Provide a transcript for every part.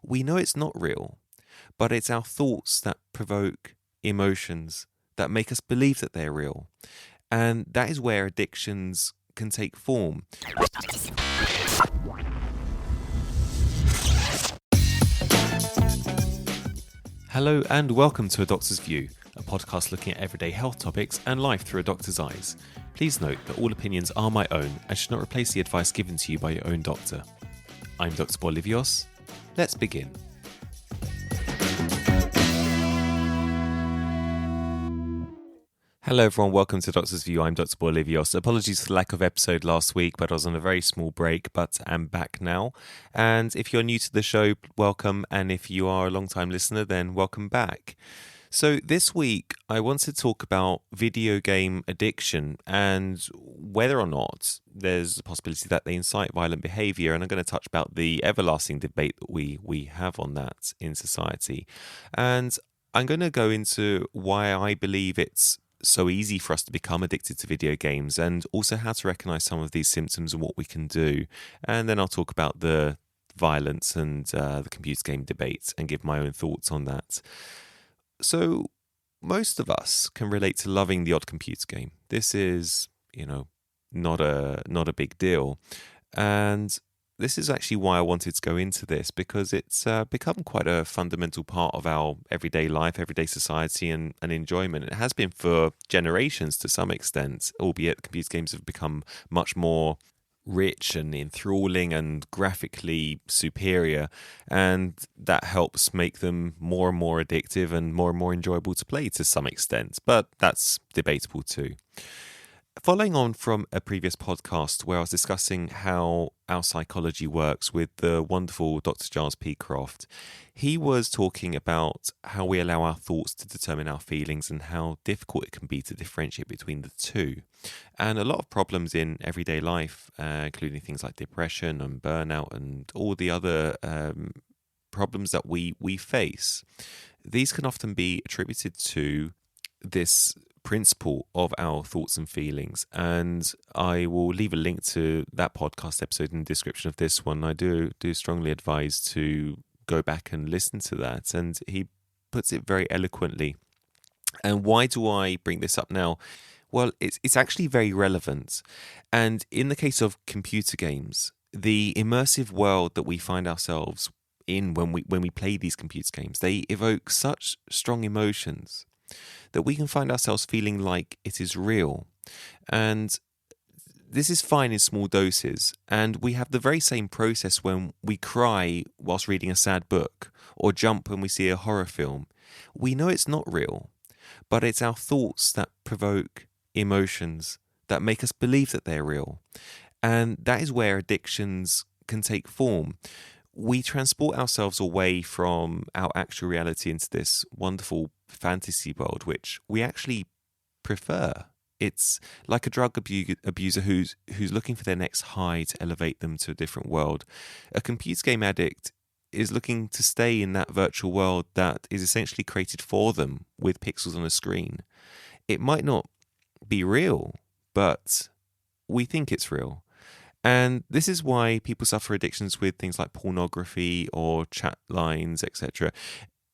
we know it's not real, but it's our thoughts that provoke emotions that make us believe that they're real. And that is where addictions can take form. Hello and welcome to A Doctor's View, a podcast looking at everyday health topics and life through a doctor's eyes. Please note that all opinions are my own and should not replace the advice given to you by your own doctor. I'm Dr Bolivios. Let's begin. Hello everyone, welcome to Doctor's View. I'm Dr Bolivios. Apologies for the lack of episode last week, but I was on a very small break, but I'm back now. And if you're new to the show, welcome. And if you are a long-time listener, then welcome back. So this week, I want to talk about video game addiction and whether or not there's a possibility that they incite violent behaviour. And I'm going to touch about the everlasting debate that we have on that in society. And I'm going to go into why I believe it's so easy for us to become addicted to video games, and also how to recognize some of these symptoms and what we can do. And then I'll talk about the violence and the computer game debate and give my own thoughts on that. So most of us can relate to loving the odd computer game. This is, not a big deal. And this is actually why I wanted to go into this, because it's become quite a fundamental part of our everyday life, everyday society and enjoyment. It has been for generations to some extent, albeit computer games have become much more rich and enthralling and graphically superior, and that helps make them more and more addictive and more enjoyable to play to some extent, but that's debatable too. Following on from a previous podcast where I was discussing how our psychology works with the wonderful Dr Giles P. Croft, he was talking about how we allow our thoughts to determine our feelings and how difficult it can be to differentiate between the two. And a lot of problems in everyday life, including things like depression and burnout and all the other problems that we face, these can often be attributed to this principle of our thoughts and feelings. And I will leave a link to that podcast episode in the description of this one. I do strongly advise to go back and listen to that. And he puts it very eloquently. And why do I bring this up now? Well, it's actually very relevant. And in the case of computer games, the immersive world that we find ourselves in when we play these computer games, they evoke such strong emotions that we can find ourselves feeling like it is real. And this is fine in small doses. And we have the very same process when we cry whilst reading a sad book or jump when we see a horror film. We know it's not real, but it's our thoughts that provoke emotions that make us believe that they're real. And that is where addictions can take form. We transport ourselves away from our actual reality into this wonderful fantasy world, which we actually prefer. It's like a drug abuser who's looking for their next high to elevate them to a different world. A computer game addict is looking to stay in that virtual world that is essentially created for them with pixels on a screen. It might not be real, but we think it's real. And this is why people suffer addictions with things like pornography or chat lines, etc.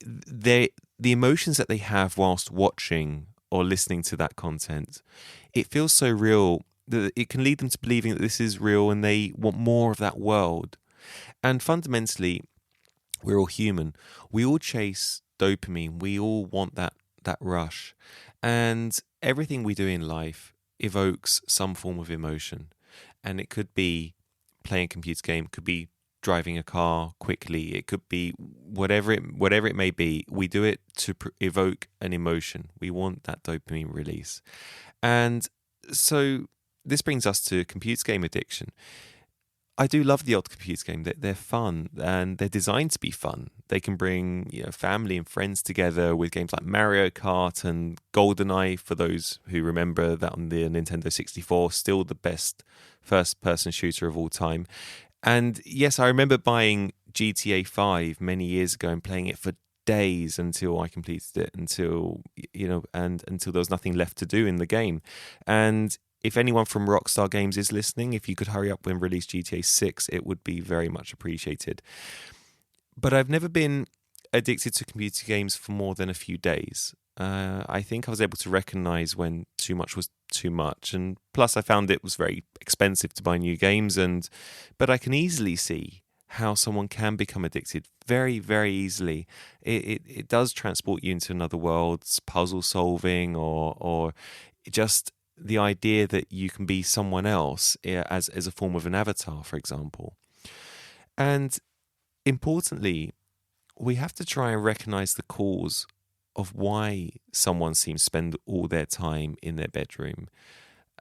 The emotions that they have whilst watching or listening to that content, it feels so real that it can lead them to believing that this is real and they want more of that world. And fundamentally, we're all human. We all chase dopamine. We all want that rush. And everything we do in life evokes some form of emotion. And it could be playing a computer game, it could be driving a car quickly, it could be whatever it may be. We do it to evoke an emotion. We want that dopamine release. And so this brings us to computer game addiction. I do love the odd computer game. They're fun and they're designed to be fun. They can bring family and friends together with games like Mario Kart and GoldenEye, for those who remember that on the Nintendo 64, still the best first-person shooter of all time. And yes, I remember buying GTA 5 many years ago and playing it for days until I completed it, until there was nothing left to do in the game. And if anyone from Rockstar Games is listening, if you could hurry up and release GTA 6, it would be very much appreciated. But I've never been addicted to computer games for more than a few days. I think I was able to recognize when too much was too much, and plus I found it was very expensive to buy new games. But I can easily see how someone can become addicted very, very easily. It does transport you into another world, puzzle solving, or just the idea that you can be someone else as a form of an avatar, for example. And importantly, we have to try and recognize the cause of why someone seems to spend all their time in their bedroom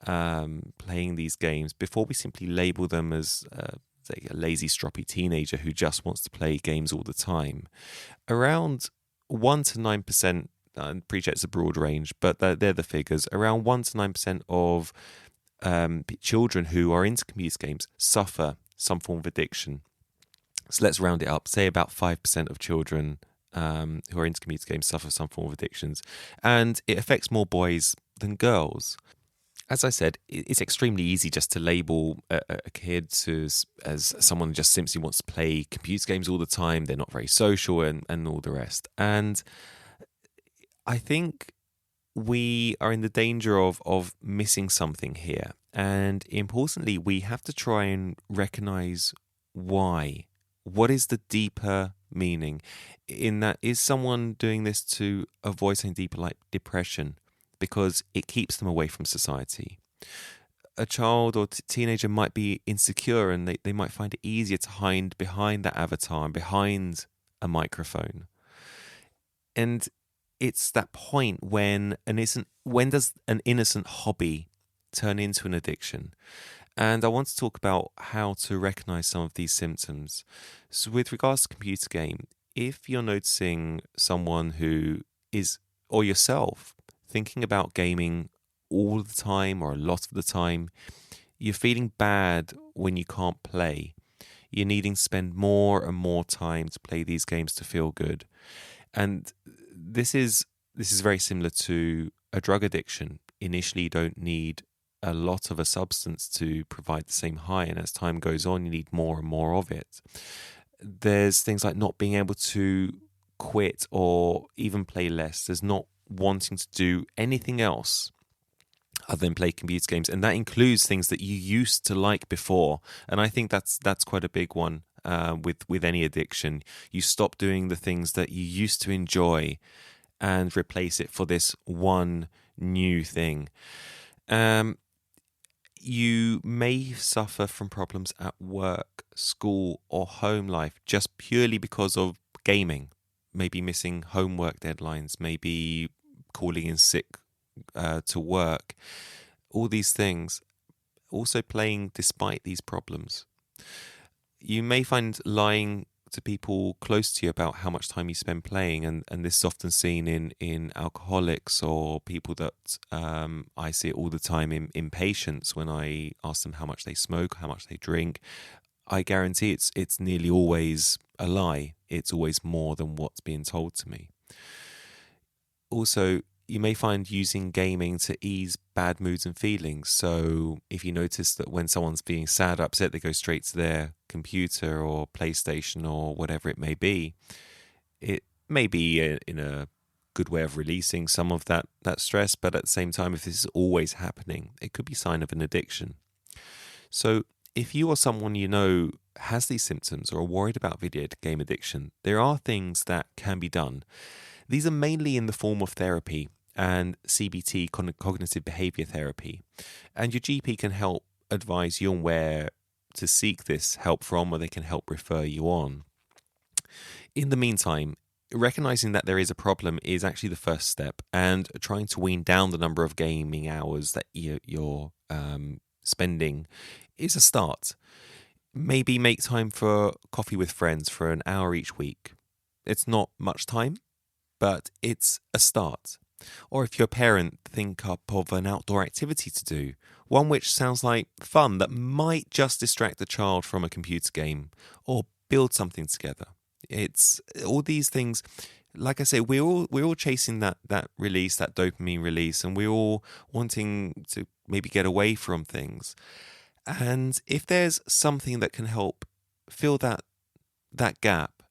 playing these games before we simply label them as say a lazy, stroppy teenager who just wants to play games all the time. Around 1 to 9%, I appreciate it's a broad range, but they're the figures. Around 1 to 9% of children who are into computer games suffer some form of addiction. So let's round it up. Say about 5% of children who are into computer games suffer some form of addictions. And it affects more boys than girls. As I said, it's extremely easy just to label a kid as someone who just simply wants to play computer games all the time. They're not very social and all the rest. And I think we are in the danger of missing something here. And importantly, we have to try and recognize why. What is the deeper meaning in that? Is someone doing this to avoid something deeper like depression because it keeps them away from society? A child or teenager might be insecure and they might find it easier to hide behind that avatar and behind a microphone. And it's that point when does an innocent hobby turn into an addiction? And I want to talk about how to recognize some of these symptoms. So with regards to computer game, if you're noticing someone who is, or yourself, thinking about gaming all the time or a lot of the time, you're feeling bad when you can't play. You're needing to spend more and more time to play these games to feel good. And this is very similar to a drug addiction. Initially, you don't need a lot of a substance to provide the same high, and as time goes on, you need more and more of it. There's things like not being able to quit or even play less. There's not wanting to do anything else other than play computer games, and that includes things that you used to like before. And I think that's quite a big one with any addiction. You stop doing the things that you used to enjoy and replace it for this one new thing. You may suffer from problems at work, school, or home life just purely because of gaming. Maybe missing homework deadlines, maybe calling in sick to work. All these things. Also playing despite these problems. You may find lying to people close to you about how much time you spend playing, and this is often seen in alcoholics or people that I see it all the time in patients when I ask them how much they smoke, how much they drink. I guarantee it's nearly always a lie. It's always more than what's being told to me. Also, you may find using gaming to ease bad moods and feelings. So if you notice that when someone's being sad or upset, they go straight to their computer or PlayStation or whatever it may be, it may be in a good way of releasing some of that stress. But at the same time, if this is always happening, it could be a sign of an addiction. So if you or someone you know has these symptoms or are worried about video game addiction, there are things that can be done. These are mainly in the form of therapy and CBT, cognitive behaviour therapy. And your GP can help advise you on where to seek this help from, or they can help refer you on. In the meantime, recognizing that there is a problem is actually the first step, and trying to wean down the number of gaming hours that you're spending is a start. Maybe make time for coffee with friends for an hour each week. It's not much time, but it's a start. Or if you're a parent, think up of an outdoor activity to do, one which sounds like fun that might just distract the child from a computer game, or build something together. It's all these things. Like I say, we're all chasing that release, that dopamine release, and we're all wanting to maybe get away from things. And if there's something that can help fill that gap,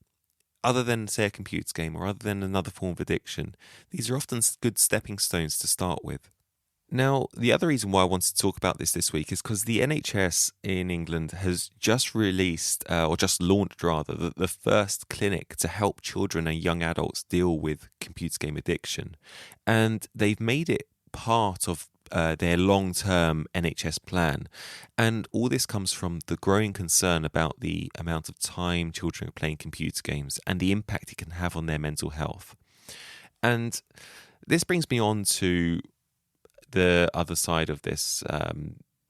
other than, say, a computer game or other than another form of addiction, these are often good stepping stones to start with. Now, the other reason why I wanted to talk about this week is because the NHS in England has just released, or just launched rather, the first clinic to help children and young adults deal with computer game addiction. And they've made it part of their long-term NHS plan. And all this comes from the growing concern about the amount of time children are playing computer games and the impact it can have on their mental health. And this brings me on to the other side of this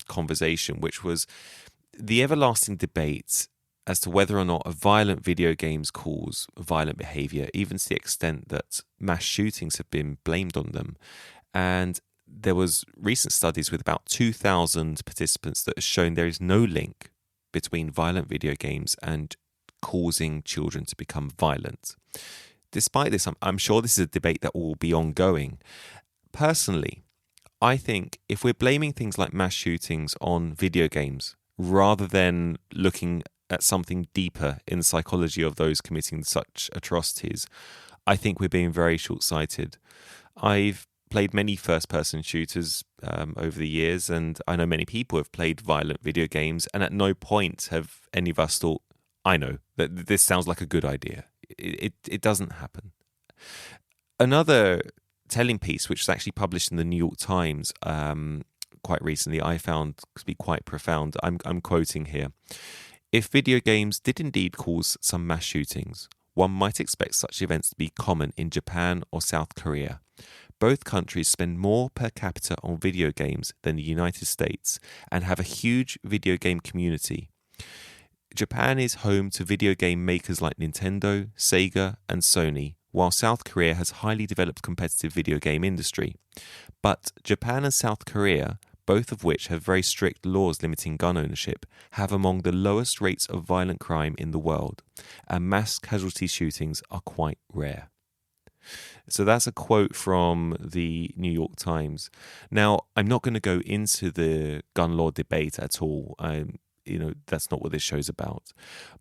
conversation, which was the everlasting debate as to whether or not violent video games cause violent behaviour, even to the extent that mass shootings have been blamed on them. And there was recent studies with about 2,000 participants that have shown there is no link between violent video games and causing children to become violent. Despite this, I'm sure this is a debate that will be ongoing. Personally, I think if we're blaming things like mass shootings on video games rather than looking at something deeper in the psychology of those committing such atrocities, I think we're being very short-sighted. I've played many first-person shooters over the years, and I know many people have played violent video games, and at no point have any of us thought, I know, that this sounds like a good idea. It doesn't happen. Another telling piece, which was actually published in the New York Times quite recently, I found to be quite profound. I'm quoting here. If video games did indeed cause some mass shootings, one might expect such events to be common in Japan or South Korea. Both countries spend more per capita on video games than the United States and have a huge video game community. Japan is home to video game makers like Nintendo, Sega, and Sony, while South Korea has highly developed competitive video game industry. But Japan and South Korea, both of which have very strict laws limiting gun ownership, have among the lowest rates of violent crime in the world, and mass casualty shootings are quite rare. So that's a quote from the New York Times. Now, I'm not going to go into the gun law debate at all. That's not what this show's about.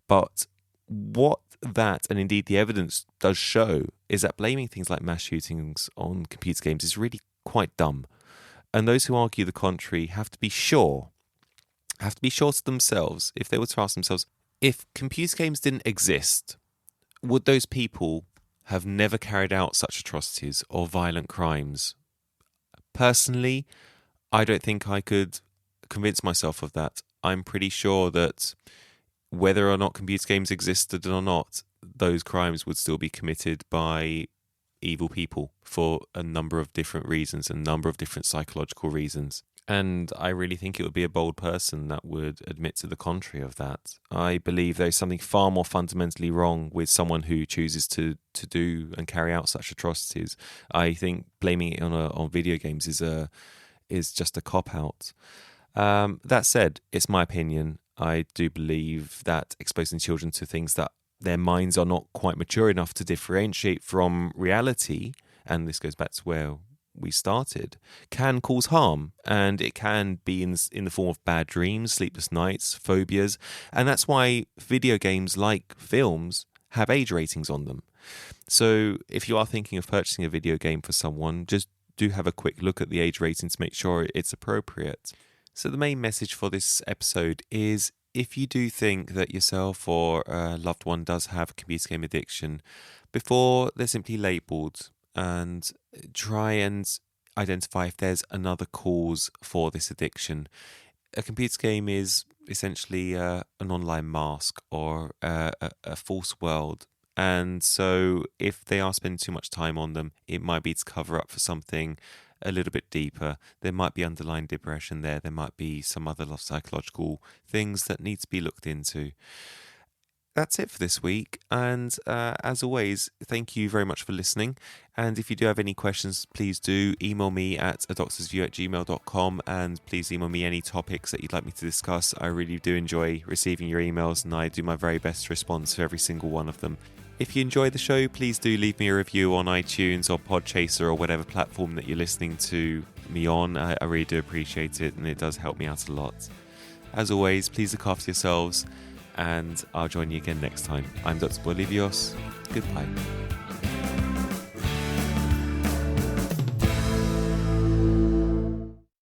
But what that, and indeed the evidence does show, is that blaming things like mass shootings on computer games is really quite dumb. And those who argue the contrary have to be sure to themselves, if they were to ask themselves, if computer games didn't exist, would those people have never carried out such atrocities or violent crimes? Personally, I don't think I could convince myself of that. I'm pretty sure that whether or not computer games existed or not, those crimes would still be committed by evil people for a number of different reasons, a number of different psychological reasons. And I really think it would be a bold person that would admit to the contrary of that. I believe there's something far more fundamentally wrong with someone who chooses to do and carry out such atrocities. I think blaming it on video games is just a cop-out. That said, it's my opinion. I do believe that exposing children to things that their minds are not quite mature enough to differentiate from reality, and this goes back to where we started, can cause harm, and it can be in the form of bad dreams, sleepless nights, phobias, and that's why video games, like films, have age ratings on them. So if you are thinking of purchasing a video game for someone, just do have a quick look at the age rating to make sure it's appropriate. So the main message for this episode is, if you do think that yourself or a loved one does have a computer game addiction, before they're simply labelled, and try and identify if there's another cause for this addiction. A computer game is essentially an online mask or a false world. And so if they are spending too much time on them, it might be to cover up for something a little bit deeper. There might be underlying depression there. There might be some other psychological things that need to be looked into. That's it for this week. And as always, thank you very much for listening. And if you do have any questions, please do email me at adoctorsview@gmail.com, and please email me any topics that you'd like me to discuss. I really do enjoy receiving your emails, and I do my very best to respond to every single one of them. If you enjoy the show, please do leave me a review on iTunes or Podchaser or whatever platform that you're listening to me on. I really do appreciate it, and it does help me out a lot. As always, please look after yourselves, and I'll join you again next time. I'm Dr. Bolivios. Goodbye.